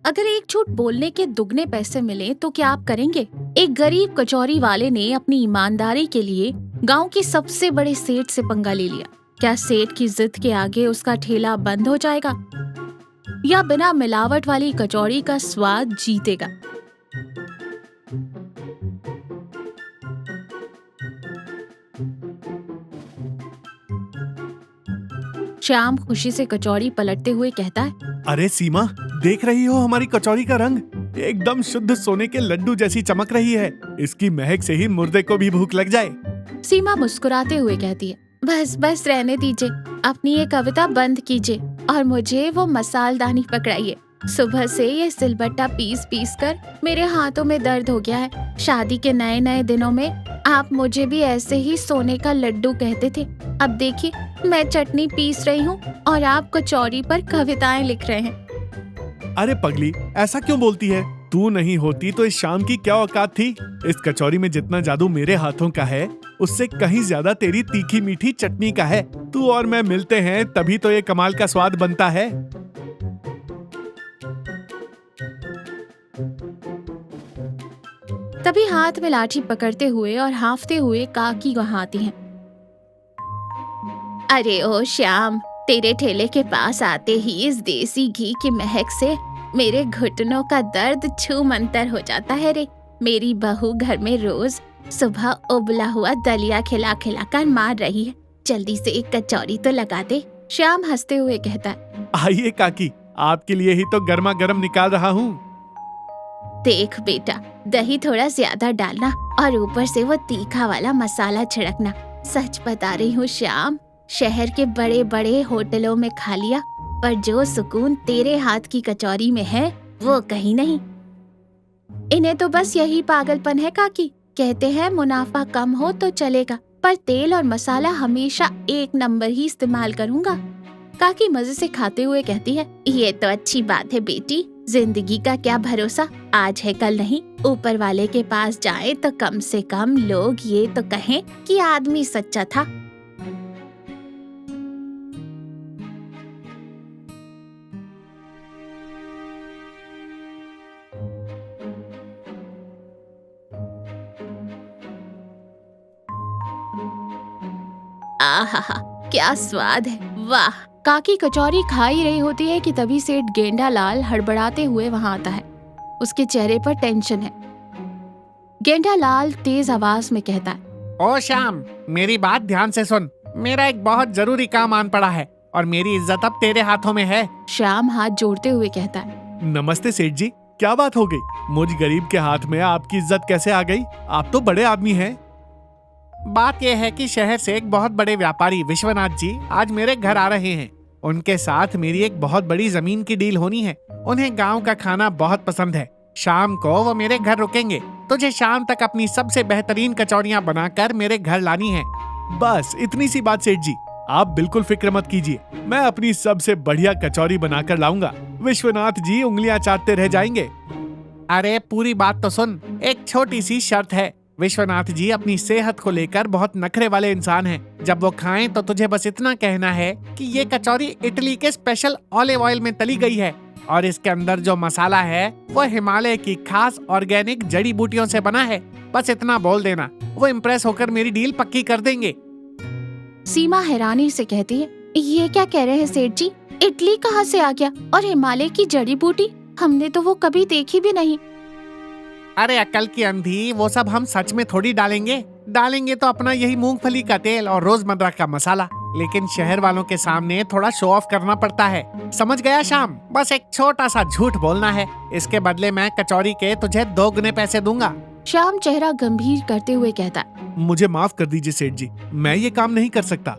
अगर एक झूठ बोलने के दुगने पैसे मिले तो क्या आप करेंगे? एक गरीब कचौरी वाले ने अपनी ईमानदारी के लिए गांव के सबसे बड़े सेठ से पंगा ले लिया। क्या सेठ की जिद के आगे उसका ठेला बंद हो जाएगा या बिना मिलावट वाली कचौड़ी का स्वाद जीतेगा? श्याम खुशी से कचौड़ी पलटते हुए कहता है, अरे सीमा, देख रही हो हमारी कचौरी का रंग? एकदम शुद्ध सोने के लड्डू जैसी चमक रही है। इसकी महक से ही मुर्दे को भी भूख लग जाए। सीमा मुस्कुराते हुए कहती है, बस बस रहने दीजिए, अपनी ये कविता बंद कीजिए और मुझे वो मसालदानी पकड़ाइए। सुबह से ये सिलबट्टा पीस पीस कर मेरे हाथों में दर्द हो गया है। शादी के नए नए दिनों में आप मुझे भी ऐसे ही सोने का लड्डू कहते थे। अब देखिए, मैं चटनी पीस रही हूँ और आप कचौरी पर कविताएं लिख रहे हैं। अरे पगली, ऐसा क्यों बोलती है? तू नहीं होती तो इस शाम की क्या औकात थी? इस कचौरी में जितना जादू मेरे हाथों का है, उससे कहीं ज्यादा तेरी तीखी मीठी चटनी का है। तू और मैं मिलते हैं तभी तो ये कमाल का स्वाद बनता है। तभी हाथ में लाठी पकड़ते हुए और हाँफते हुए काकी वहां आती हैं। अरे ओ श्याम, तेरे ठेले के पास आते ही इस देसी घी की महक से मेरे घुटनों का दर्द छू मंतर हो जाता है रे। मेरी बहू घर में रोज सुबह उबला हुआ दलिया खिला खिला कर मार रही है। जल्दी से एक कचौरी तो लगा दे। श्याम हंसते हुए कहता है, आइए काकी, आपके लिए ही तो गर्मा गर्म निकाल रहा हूँ। देख बेटा, दही थोड़ा ज्यादा डालना और ऊपर से वो तीखा वाला मसाला छिड़कना। सच बता रही हूँ श्याम, शहर के बड़े बड़े होटलों में खा लिया, पर जो सुकून तेरे हाथ की कचौरी में है वो कहीं नहीं। इन्हें तो बस यही पागलपन है काकी। कहते हैं मुनाफा कम हो तो चलेगा, पर तेल और मसाला हमेशा एक नंबर ही इस्तेमाल करूंगा। काकी मजे से खाते हुए कहती है, ये तो अच्छी बात है बेटी। जिंदगी का क्या भरोसा, आज है कल नहीं। ऊपर वाले के पास जाए तो कम से कम लोग ये तो कहें कि आदमी सच्चा था। आहा, क्या स्वाद है, वाह। काकी कचौरी खा ही रही होती है कि तभी सेठ गेंडा लाल हड़बड़ाते हुए वहां आता है। उसके चेहरे पर टेंशन है। गेंडा लाल तेज आवाज में कहता है, ओ श्याम, मेरी बात ध्यान से सुन। मेरा एक बहुत जरूरी काम आन पड़ा है और मेरी इज्जत अब तेरे हाथों में है। श्याम हाथ जोड़ते हुए कहता है, नमस्ते सेठ जी, क्या बात हो गई? मुझ गरीब के हाथ में आपकी इज्जत कैसे आ गई? आप तो बड़े आदमी हैं। बात यह है कि शहर से एक बहुत बड़े व्यापारी विश्वनाथ जी आज मेरे घर आ रहे हैं। उनके साथ मेरी एक बहुत बड़ी जमीन की डील होनी है। उन्हें गांव का खाना बहुत पसंद है। शाम को वो मेरे घर रुकेंगे। तुझे शाम तक अपनी सबसे बेहतरीन कचौरियां बनाकर मेरे घर लानी है। बस इतनी सी बात सेठ जी, आप बिल्कुल फिक्र मत कीजिए। मैं अपनी सबसे बढ़िया कचौरी बनाकर लाऊंगा। विश्वनाथ जी उंगलियां चाटते रह जाएंगे। अरे पूरी बात तो सुन। एक छोटी सी शर्त है। विश्वनाथ जी अपनी सेहत को लेकर बहुत नखरे वाले इंसान हैं। जब वो खाएं तो तुझे बस इतना कहना है कि ये कचौरी इटली के स्पेशल ऑलिव ऑयल में तली गई है और इसके अंदर जो मसाला है वो हिमालय की खास ऑर्गेनिक जड़ी बूटियों से बना है। बस इतना बोल देना, वो इम्प्रेस होकर मेरी डील पक्की कर देंगे। सीमा हैरानी से कहती है, ये क्या कह रहे हैं सेठ जी? इटली कहाँ से आ गया और हिमालय की जड़ी बूटी? हमने तो वो कभी देखी भी नहीं। अरे अक्ल की अंधी, वो सब हम सच में थोड़ी डालेंगे तो अपना यही मूंगफली का तेल और रोजमर्रा का मसाला। लेकिन शहर वालों के सामने थोड़ा शो ऑफ करना पड़ता है। समझ गया श्याम? बस एक छोटा सा झूठ बोलना है। इसके बदले मैं कचौरी के तुझे 2 गुने पैसे दूंगा। श्याम चेहरा गंभीर करते हुए कहता, मुझे माफ कर दीजिए सेठ जी, मैं ये काम नहीं कर सकता।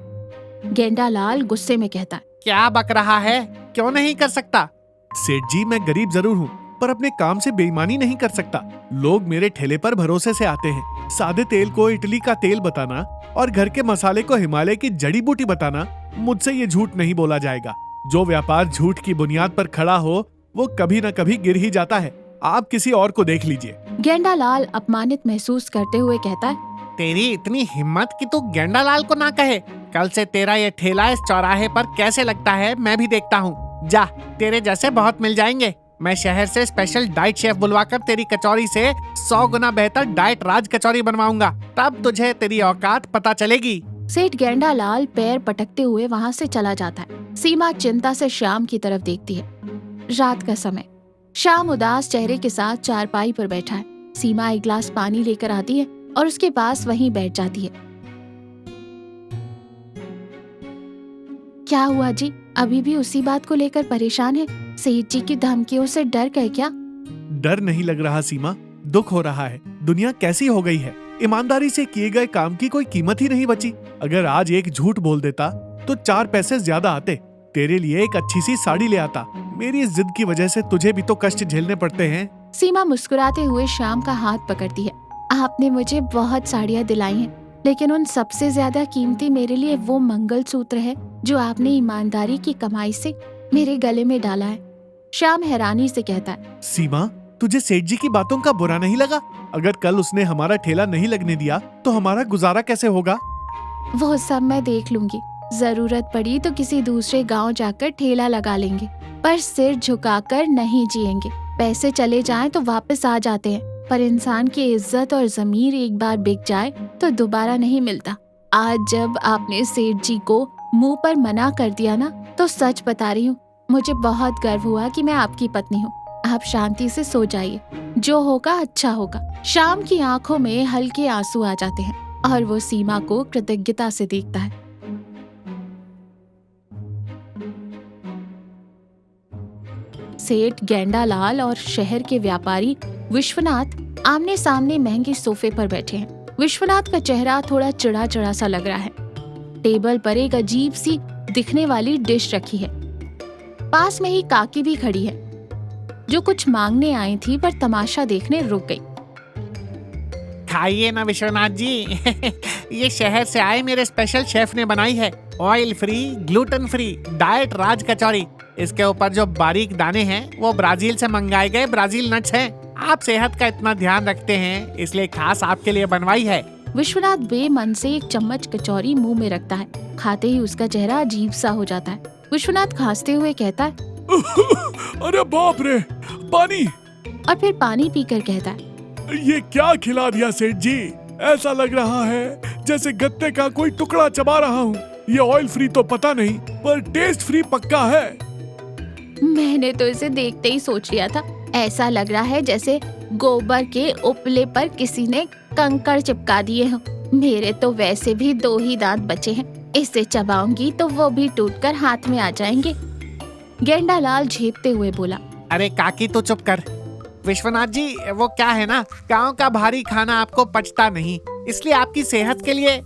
गेंडा लाल गुस्से में कहता, क्या बक रहा है? क्यों नहीं कर सकता? सेठ जी, मैं गरीब जरूर हूँ, पर अपने काम से बेईमानी नहीं कर सकता। लोग मेरे ठेले पर भरोसे से आते हैं। सादे तेल को इटली का तेल बताना और घर के मसाले को हिमालय की जड़ी बूटी बताना, मुझसे ये झूठ नहीं बोला जाएगा। जो व्यापार झूठ की बुनियाद पर खड़ा हो वो कभी न कभी गिर ही जाता है। आप किसी और को देख लीजिए। गेंडा लाल अपमानित महसूस करते हुए कहता है, तेरी इतनी हिम्मत कि तू गेंडा लाल को ना कहे। कल से तेरा ये ठेला इस चौराहे पर कैसे लगता है मैं भी देखता हूँ। जा, तेरे जैसे बहुत मिल जाएंगे। मैं शहर से स्पेशल डाइट शेफ बुलवाकर तेरी कचौरी से 100 गुना बेहतर डाइट राज कचौरी बनवाऊंगा, तब तुझे तेरी औकात पता चलेगी। सेठ गेंडालाल पैर पटकते हुए वहाँ से चला जाता है। सीमा चिंता से श्याम की तरफ देखती है। रात का समय, श्याम उदास चेहरे के साथ चारपाई पर बैठा है। सीमा एक गिलास पानी लेकर आती है और उसके पास वहीं बैठ जाती है। क्या हुआ जी, अभी भी उसी बात को लेकर परेशान है? सेठ जी की धमकियों से डर गए क्या? डर नहीं लग रहा सीमा, दुख हो रहा है। दुनिया कैसी हो गई है, ईमानदारी से किए गए काम की कोई कीमत ही नहीं बची। अगर आज एक झूठ बोल देता तो 4 पैसे ज्यादा आते। तेरे लिए एक अच्छी सी साड़ी ले आता। मेरी इस जिद की वजह से तुझे भी तो कष्ट झेलने पड़ते हैं। सीमा मुस्कुराते हुए श्याम का हाथ पकड़ती है। आपने मुझे बहुत साड़ियाँ दिलाई हैं, लेकिन उन सबसे ज्यादा कीमती मेरे लिए वो मंगलसूत्र है जो आपने ईमानदारी की कमाई से मेरे गले में डाला है। श्याम हैरानी से कहता है। सीमा, तुझे सेठ जी की बातों का बुरा नहीं लगा? अगर कल उसने हमारा ठेला नहीं लगने दिया तो हमारा गुजारा कैसे होगा? वो सब मैं देख लूंगी। जरूरत पड़ी तो किसी दूसरे गांव जाकर ठेला लगा लेंगे, पर सिर झुकाकर नहीं जिएंगे। पैसे चले जाएं तो वापस आ जाते हैं, पर इंसान की इज्जत और जमीर एक बार बिक जाए तो दोबारा नहीं मिलता। आज जब आपने सेठ जी को मुंह पर मना कर दिया ना, तो सच बता रही हूँ, मुझे बहुत गर्व हुआ कि मैं आपकी पत्नी हूँ। आप शांति से सो जाइए, जो होगा अच्छा होगा। शाम की आंखों में हल्के आंसू आ जाते हैं और वो सीमा को कृतज्ञता से देखता है। सेठ गेंडालाल और शहर के व्यापारी विश्वनाथ आमने सामने महंगे सोफे पर बैठे हैं। विश्वनाथ का चेहरा थोड़ा चिड़ा-चिड़ा सा लग रहा है। टेबल पर एक अजीब सी दिखने वाली डिश रखी है। पास में ही काकी भी खड़ी है, जो कुछ मांगने आई थी पर तमाशा देखने रुक गई। खाइए ना विश्वनाथ जी। ये शहर से आए मेरे स्पेशल शेफ ने बनाई है। Oil free, gluten free diet raj kachori. इसके ऊपर जो बारीक दाने हैं वो ब्राजील से मंगाए गए ब्राजील नट्स हैं। आप सेहत का इतना ध्यान रखते हैं, इसलिए खास आपके लिए बनवाई है। विश्वनाथ बेमन से एक चम्मच कचौरी मुंह में रखता है। खाते ही उसका चेहरा अजीब सा हो जाता है। विश्वनाथ खांसते हुए कहता है, अरे बाप रे, पानी। और फिर पानी पीकर कहता है, ये क्या खिला दिया सेठ जी? ऐसा लग रहा है जैसे गत्ते का कोई टुकड़ा चबा रहा हूँ। ये ऑयल फ्री तो पता नहीं, पर टेस्ट फ्री पक्का है। मैंने तो इसे देखते ही सोच लिया था। ऐसा लग रहा है जैसे गोबर के उपले पर किसी ने कंकड़ चिपका दिए हो। मेरे तो वैसे भी 2 ही दांत बचे हैं, इसे चबाऊंगी तो वो भी टूटकर हाथ में आ जाएंगे। गेंडालाल झेपते हुए बोला, अरे काकी तो चुप कर। विश्वनाथ जी, वो क्या है ना, गांव का भारी खाना आपको पचता नहीं, इसलिए आपकी सेहत के लिए।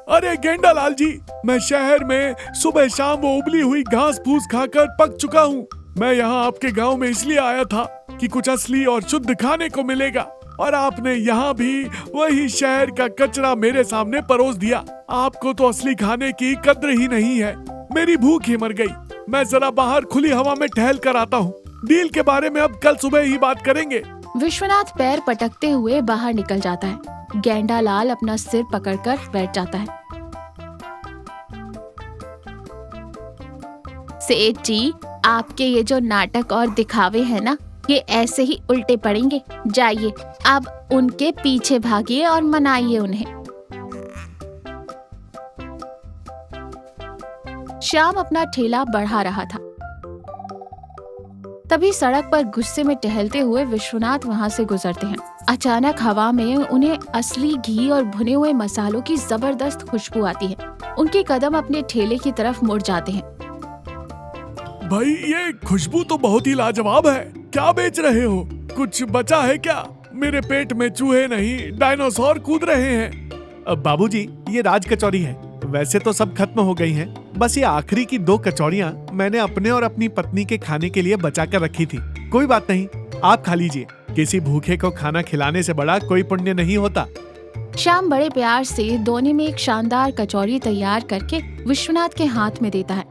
अरे गेंडालाल जी, मैं शहर में सुबह शाम वो उबली हुई घास फूस खाकर पक चुका हूँ। मैं यहाँ आपके गांव में इसलिए आया था कि कुछ असली और शुद्ध खाने को मिलेगा, और आपने यहाँ भी वही शहर का कचरा मेरे सामने परोस दिया। आपको तो असली खाने की कद्र ही नहीं है। मेरी भूख ही मर गई। मैं जरा बाहर खुली हवा में टहल कर आता हूँ। डील के बारे में अब कल सुबह ही बात करेंगे। विश्वनाथ पैर पटकते हुए बाहर निकल जाता है। गेंडालाल अपना सिर पकड़कर बैठ जाता है। सेठ जी, आपके ये जो नाटक और दिखावे हैं ना, ये ऐसे ही उल्टे पड़ेंगे। जाइए, अब उनके पीछे भागिए और मनाइए उन्हें। श्याम अपना ठेला बढ़ा रहा था। तभी सड़क पर गुस्से में टहलते हुए विश्वनाथ वहां से गुजरते हैं। अचानक हवा में उन्हें असली घी और भुने हुए मसालों की जबरदस्त खुशबू आती है। उनके कदम अपने ठेले की तरफ मुड़ जाते हैं। भाई, ये खुशबू तो बहुत ही लाजवाब है। क्या बेच रहे हो? कुछ बचा है क्या? मेरे पेट में चूहे नहीं, डायनासोर कूद रहे हैं। बाबूजी, ये राज कचौरी है। वैसे तो सब खत्म हो गई हैं, बस ये आखिरी की 2 कचौरियां मैंने अपने और अपनी पत्नी के खाने के लिए बचा कर रखी थी। कोई बात नहीं, आप खा लीजिए। किसी भूखे को खाना खिलाने से बड़ा कोई पुण्य नहीं होता। श्याम बड़े प्यार से दोने में एक शानदार कचौरी तैयार करके विश्वनाथ के हाथ में देता है।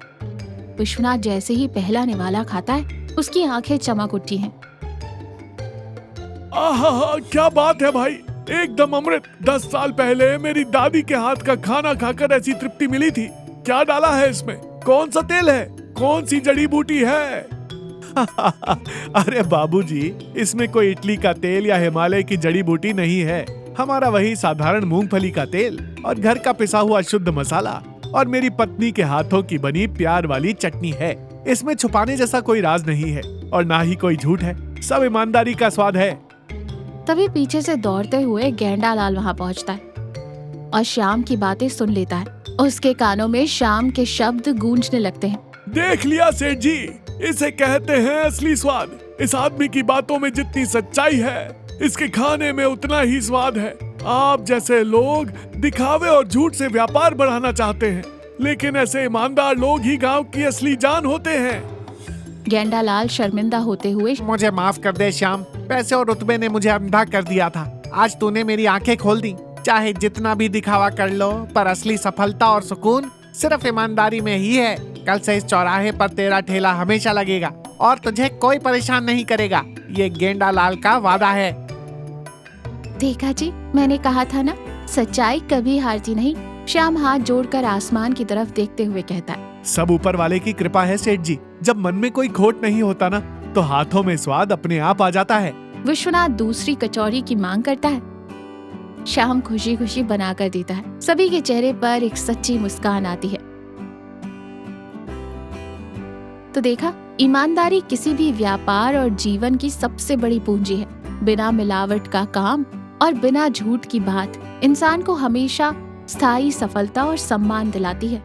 विश्वनाथ जैसे ही पहला निवाला खाता है, उसकी आंखें चमक उठती हैं। आहा, क्या बात है भाई, एकदम अमृत। 10 साल पहले मेरी दादी के हाथ का खाना खाकर ऐसी तृप्ति मिली थी। क्या डाला है इसमें? कौन सा तेल है? कौन सी जड़ी बूटी है? अरे बाबूजी, इसमें कोई इटली का तेल या हिमालय की जड़ी बूटी नहीं है। हमारा वही साधारण मूंगफली का तेल और घर का पिसा हुआ शुद्ध मसाला और मेरी पत्नी के हाथों की बनी प्यार वाली चटनी है। इसमें छुपाने जैसा कोई राज नहीं है और ना ही कोई झूठ है। सब ईमानदारी का स्वाद है। तभी पीछे से दौड़ते हुए गेंडालाल वहां पहुंचता है और श्याम की बातें सुन लेता है। उसके कानों में श्याम के शब्द गूंजने लगते हैं। देख लिया सेठ जी, इसे कहते हैं असली स्वाद। इस आदमी की बातों में जितनी सच्चाई है, इसके खाने में उतना ही स्वाद है। आप जैसे लोग दिखावे और झूठ से व्यापार बढ़ाना चाहते हैं, लेकिन ऐसे ईमानदार लोग ही गांव की असली जान होते हैं। गेंडालाल शर्मिंदा होते हुए, मुझे माफ कर दे श्याम, पैसे और रुतबे ने मुझे अंधा कर दिया था। आज तूने मेरी आंखें खोल दी। चाहे जितना भी दिखावा कर लो, पर असली सफलता और सुकून सिर्फ ईमानदारी में ही है। कल से इस चौराहे पर तेरा ठेला हमेशा लगेगा और तुझे कोई परेशान नहीं करेगा। ये गेंडालाल का वादा है। देखा जी, मैंने कहा था ना, सच्चाई कभी हारती नहीं। श्याम हाथ जोड़कर आसमान की तरफ देखते हुए कहता है। सब ऊपर वाले की कृपा है सेठ जी। जब मन में कोई खोट नहीं होता ना, तो हाथों में स्वाद अपने आप आ जाता है। विश्वनाथ दूसरी कचौरी की मांग करता है। श्याम खुशी खुशी बना कर देता है। सभी के चेहरे पर एक सच्ची मुस्कान आती है। तो देखा, ईमानदारी किसी भी व्यापार और जीवन की सबसे बड़ी पूंजी है। बिना मिलावट का काम और बिना झूठ की बात इंसान को हमेशा स्थायी सफलता और सम्मान दिलाती है।